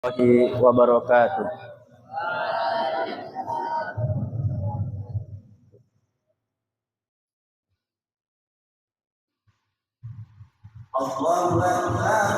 Warahmatullahi wabarakatuh. Allahu Akbar.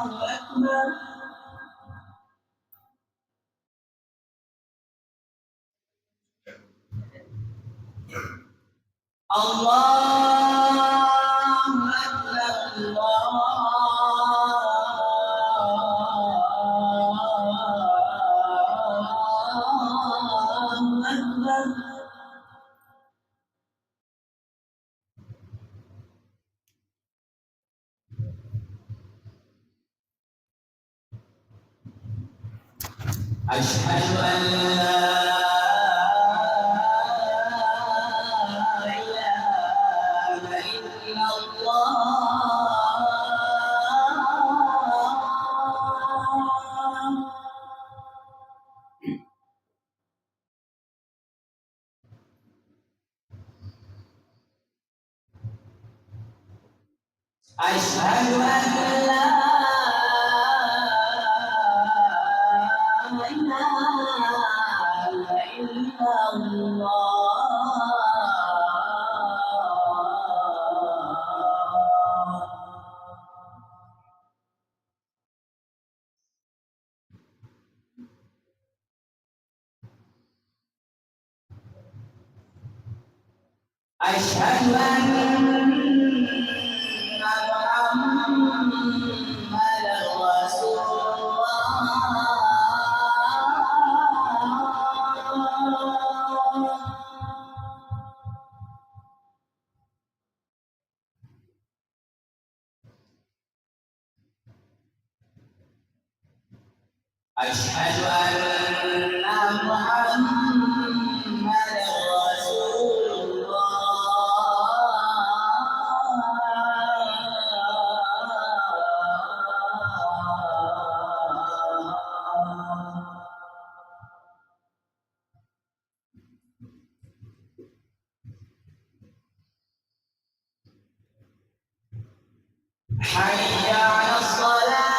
Allahu Akbar. Allahu Akbar. Asyhadu an la ilaha illallah. Asyhadu an la ilaha illallah. Asyhadu anna Muhammadar Rasulullah. Asyhadu anna Muhammadar Rasulullah. Hayya 'alas shalah.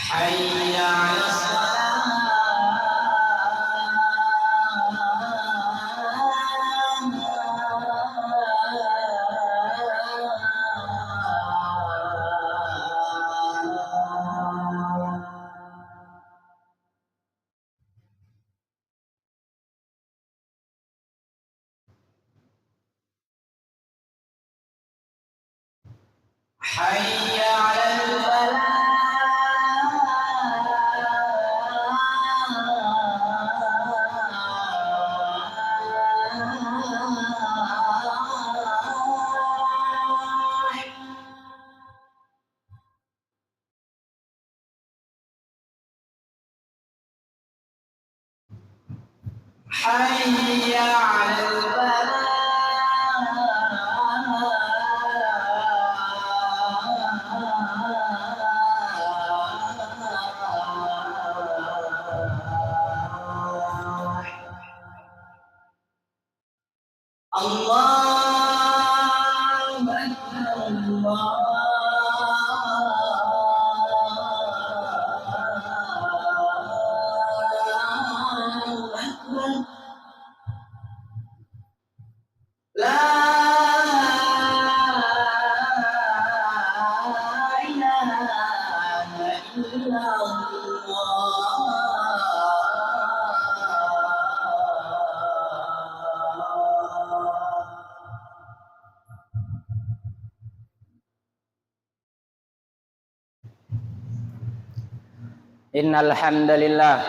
Hayya 'alas shalah. Hayya 'alal falah. Hayya 'alal falah. Allahu Akbar. Allahu Akbar. La ilaha illallah. Innal hamdalillah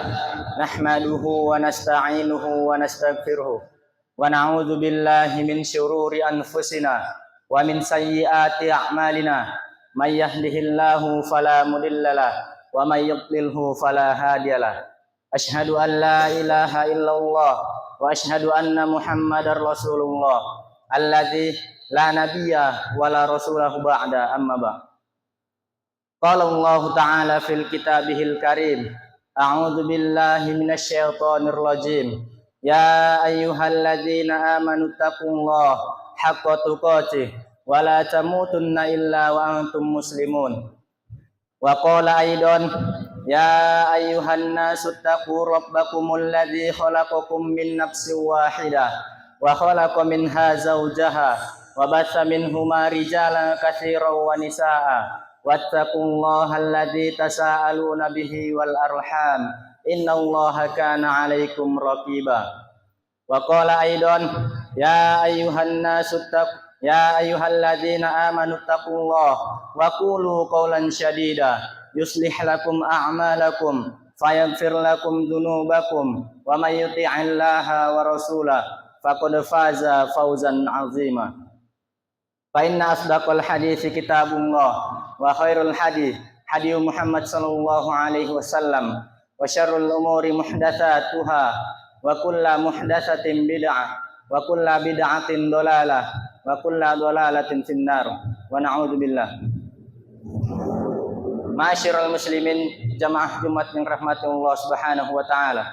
nahmaduhu wa nasta'inuhu wa nastaghfiruh wa na'udzu billahi min syururi anfusina wa min sayyiati a'malina may yahdihillahu fala mudhillalah wa may yudlilhu fala hadiyalah. Asyhadu an la ilaha illallah wa asyhadu anna Muhammadar Rasulullah alladzi la nabiyya wa la rasulahu ba'da amma ba'. Qala Allah Ta'ala fil kitabihil karim. A'udzu billahi minasy syaithanir rajim. Ya ayyuhalladzina amanu taqullaha haqqa tuqatih wa la tamutunna illa wa antum muslimun. Wa qala aidan ya ayyuhan nasu taqu rabbakumul ladzi khalaqakum min nafsin wahidah wa khalaqa minha zawjaha wa batha minhuma rijalan katsiran wa nisaa'a wattaqullaha alladzi tasaaluna bihi wal arham innallaha kana 'alaikum raqiba. Wa qala aidan ya ayyuhalladzina amanu taqullaha wa qulu qawlan syadida yuslih lakum a'malakum fayaghfir lakum dzunubakum wa may yuti'illaha wa rasulahu faqad faza fawzan 'azima. Fa inna asdaqal hadithi kitabullah wa khairul hadits hadits Muhammad sallallahu alaihi wasallam wa syarrul umuri muhdatsatuha wa kullu muhdatsatin bid'ah wa kullu bid'atin dhalalah wa kullu dhalalatin finnar wa na'udzubillah. Ma'asyiral muslimin, jamaah Jumat yang rahmati Allah Subhanahu wa taala.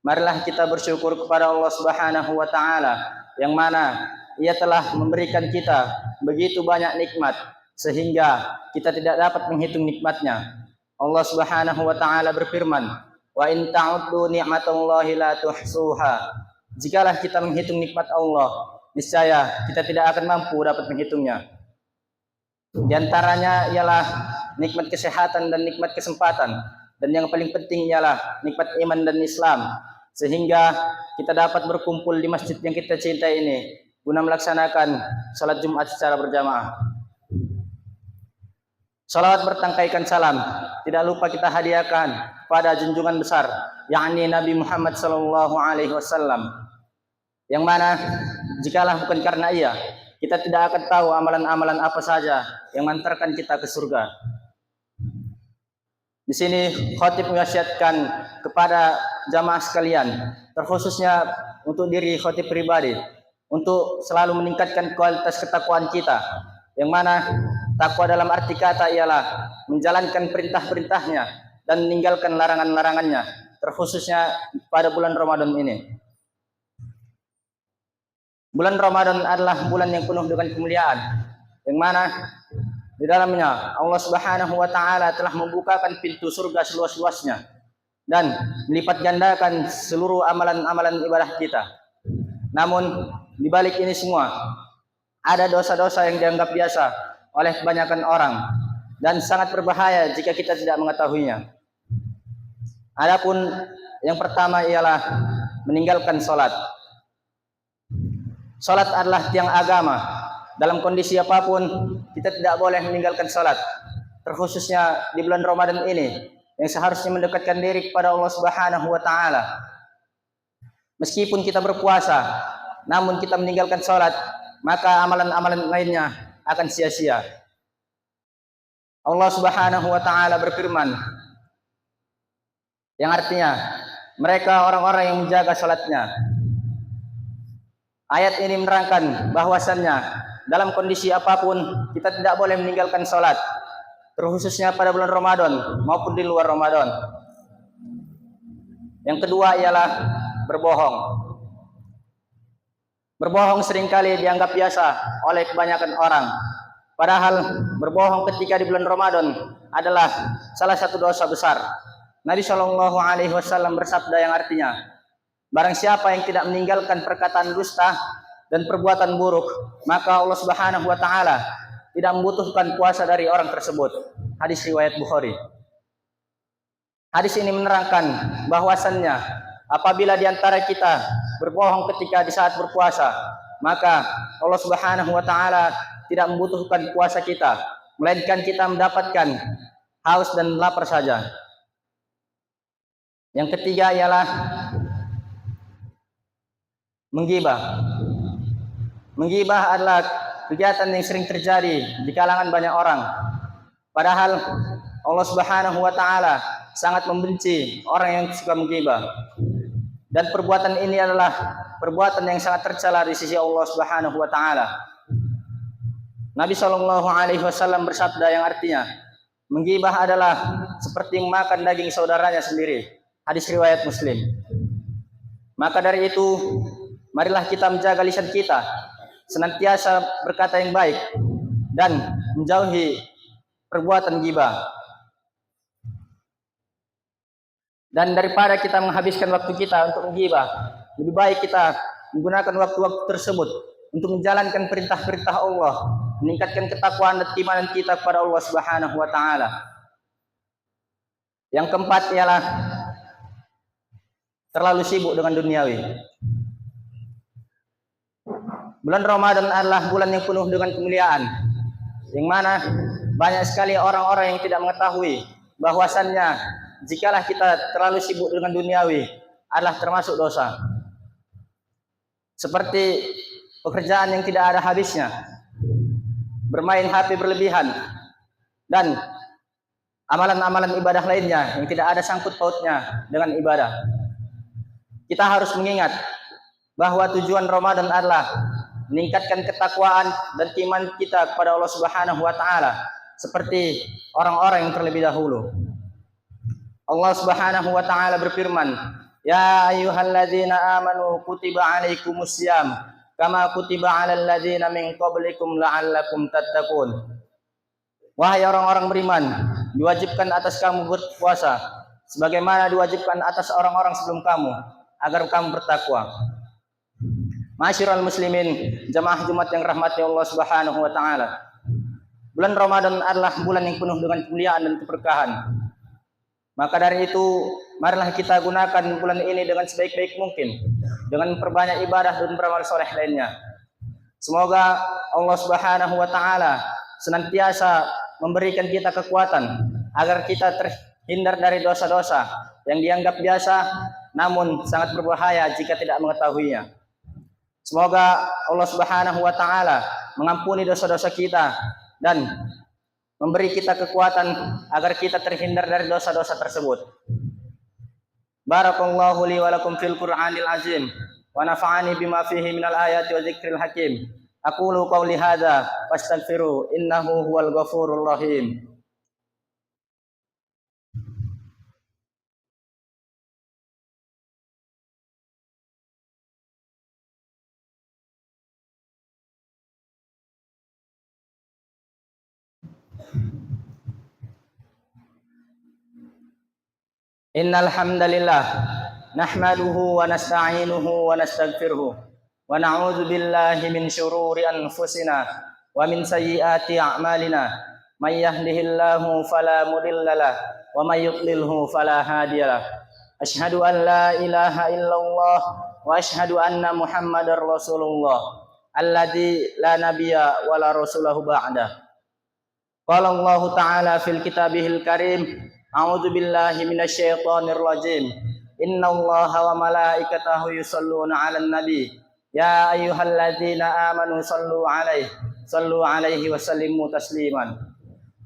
Marilah kita bersyukur kepada Allah Subhanahu wa taala yang mana Ia telah memberikan kita begitu banyak nikmat sehingga kita tidak dapat menghitung nikmatnya. Allah Subhanahu wa taala berfirman, "Wa in ta'uddu ni'matallahi la tuhsuha." Jikalau kita menghitung nikmat Allah, niscaya kita tidak akan mampu dapat menghitungnya. Di antaranya ialah nikmat kesehatan dan nikmat kesempatan, dan yang paling penting ialah nikmat iman dan Islam, sehingga kita dapat berkumpul di masjid yang kita cintai ini guna melaksanakan salat Jumat secara berjamaah. Salawat bertangkaikan salam tidak lupa kita hadiahkan pada junjungan besar, yakni Nabi Muhammad sallallahu alaihi wasallam, yang mana jikalau bukan karena Ia, kita tidak akan tahu amalan-amalan apa saja yang mengantarkan kita ke surga. Di sini khatib mewasiatkan kepada jamaah sekalian, terkhususnya untuk diri khatib pribadi, untuk selalu meningkatkan kualitas ketakwaan kita, yang mana takwa dalam arti kata ialah menjalankan perintah-perintahnya dan meninggalkan larangan-larangannya, terkhususnya pada bulan Ramadan ini. Bulan Ramadan adalah bulan yang penuh dengan kemuliaan, yang mana di dalamnya Allah Subhanahu wa taala telah membukakan pintu surga seluas-luasnya dan melipat gandakan seluruh amalan-amalan ibadah kita. Namun di balik ini semua ada dosa-dosa yang dianggap biasa oleh kebanyakan orang dan sangat berbahaya jika kita tidak mengetahuinya. Adapun yang pertama ialah meninggalkan salat. Salat adalah tiang agama. Dalam kondisi apapun kita tidak boleh meninggalkan salat, terkhususnya di bulan Ramadan ini yang seharusnya mendekatkan diri kepada Allah Subhanahu wa taala. Meskipun kita berpuasa, namun kita meninggalkan salat, maka amalan-amalan lainnya akan sia-sia. Allah Subhanahu wa taala berfirman, yang artinya mereka orang-orang yang menjaga salatnya. Ayat ini menerangkan bahwasannya dalam kondisi apapun kita tidak boleh meninggalkan salat, terkhususnya pada bulan Ramadan maupun di luar Ramadan. Yang kedua ialah berbohong. Berbohong seringkali dianggap biasa oleh kebanyakan orang. Padahal berbohong ketika di bulan Ramadan adalah salah satu dosa besar. Nabi Shallallahu alaihi wasallam bersabda yang artinya, barang siapa yang tidak meninggalkan perkataan dusta dan perbuatan buruk, maka Allah Subhanahu wa taala tidak membutuhkan puasa dari orang tersebut. Hadis riwayat Bukhari. Hadis ini menerangkan bahwasannya apabila di antara kita berbohong ketika di saat berpuasa, maka Allah Subhanahu wa taala tidak membutuhkan puasa kita, melainkan kita mendapatkan haus dan lapar saja. Yang ketiga ialah menggibah. Menggibah adalah kegiatan yang sering terjadi di kalangan banyak orang. Padahal Allah Subhanahu wa taala sangat membenci orang yang suka menggibah. Dan perbuatan ini adalah perbuatan yang sangat tercela di sisi Allah Subhanahu wa taala. Nabi Shallallahu alaihi wasallam bersabda yang artinya, menggibah adalah seperti makan daging saudaranya sendiri. Hadis riwayat Muslim. Maka dari itu, marilah kita menjaga lisan kita, senantiasa berkata yang baik dan menjauhi perbuatan gibah. Dan daripada kita menghabiskan waktu kita untuk menggibah, lebih baik kita menggunakan waktu-waktu tersebut untuk menjalankan perintah-perintah Allah, meningkatkan ketakwaan dan keimanan kita kepada Allah Subhanahu wa taala. Yang keempat ialah terlalu sibuk dengan duniawi. Bulan Ramadan adalah bulan yang penuh dengan kemuliaan, yang mana banyak sekali orang-orang yang tidak mengetahui bahwasannya jikalau kita terlalu sibuk dengan duniawi adalah termasuk dosa. Seperti pekerjaan yang tidak ada habisnya, bermain HP berlebihan, dan amalan-amalan ibadah lainnya yang tidak ada sangkut pautnya dengan ibadah. Kita harus mengingat bahwa tujuan Ramadan adalah meningkatkan ketakwaan dan keimanan kita kepada Allah Subhanahu wa taala seperti orang-orang yang terlebih dahulu. Allah Subhanahu wa taala berfirman, "Ya ayyuhalladzina amanu kutiba alaikumusiyam kama kutiba 'alal ladzina min qablikum la'allakum tattaqun." Wahai orang-orang beriman, diwajibkan atas kamu berpuasa sebagaimana diwajibkan atas orang-orang sebelum kamu agar kamu bertakwa. Ma'asyiral muslimin, jamaah Jumat yang rahmati Allah Subhanahu wa taala. Bulan Ramadan adalah bulan yang penuh dengan kemuliaan dan keberkahan. Maka dari itu, marilah kita gunakan bulan ini dengan sebaik-baik mungkin, dengan memperbanyak ibadah dan beramal soleh lainnya. Semoga Allah Subhanahu wa taala senantiasa memberikan kita kekuatan agar kita terhindar dari dosa-dosa yang dianggap biasa namun sangat berbahaya jika tidak mengetahuinya. Semoga Allah Subhanahu wa taala mengampuni dosa-dosa kita dan memberi kita kekuatan agar kita terhindar dari dosa-dosa tersebut. Barakallahu li wa lakum fil Qur'anil azim wa nafa'ani bima fihi minal ayati wa dzikril hakim. Aqulu qawli hadza wastaghfiru innahu huwal ghafurur rahim. Innal hamdalillah nahmaduhu wa nasta'inuhu wa nastaghfiruh wa na'udzu billahi min syururi anfusina wa min sayyiati a'malina may yahdihillahu fala mudhillalah wa may yudlilhu fala hadiyalah. Asyhadu an la ilaha illallah wa asyhadu anna Muhammadar Rasulullah alladzi la nabiyya wa la rasulahu ba'dah. Qala Allah ta'ala fil kitabihil karim, a'udzu billahi minasyaitonir rajim. Innallaha wa malaikatahu yusholluna 'alan nabi. Ya ayyuhalladzina amanu sallu 'alaihi wa sallimu tasliman.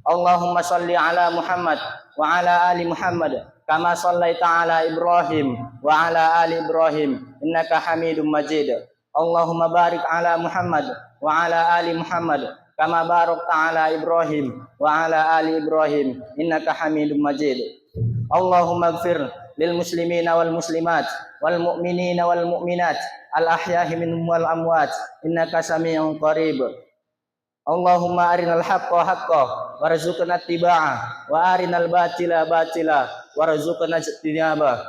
Allahumma shalli 'ala Muhammad wa 'ala ali Muhammad kama shallaita 'ala Ibrahim wa 'ala ali Ibrahim innaka Hamidum Majid. Allahumma barik 'ala Muhammad wa 'ala ali Muhammad kama barakta 'ala Ibrahim wa 'ala ali Ibrahim innaka Hamidum Majid. Allahumma ighfir lil muslimina wal muslimat wal mu'minina wal mu'minat al ahya'i minhum wal amwat innaka sami'un qarib. Allahumma arinal haqqa haqqan warzuqna ittiba'ah wa arinal batila batila warzuqna ijtinabah.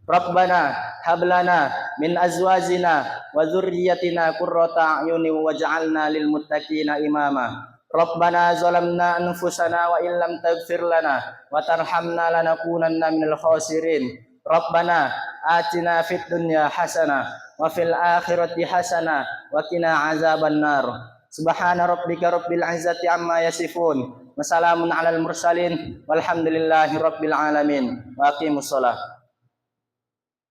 Rabbana hablana min azwajina wa dzurriyyatina qurrata a'yunin waj'alna lil muttaqina imama. Rabbana zalamna anfusana wa illam taghfir lana wa tarhamna lanakunanna minal khasirin. Rabbana atina fid dunya hasanah wa fil akhirati hasanah wa qina azaban nar. Subhana rabbika rabbil izzati amma yasifun wa salamun alal mursalin walhamdulillahi rabbil alamin. Wa aqimus shalah.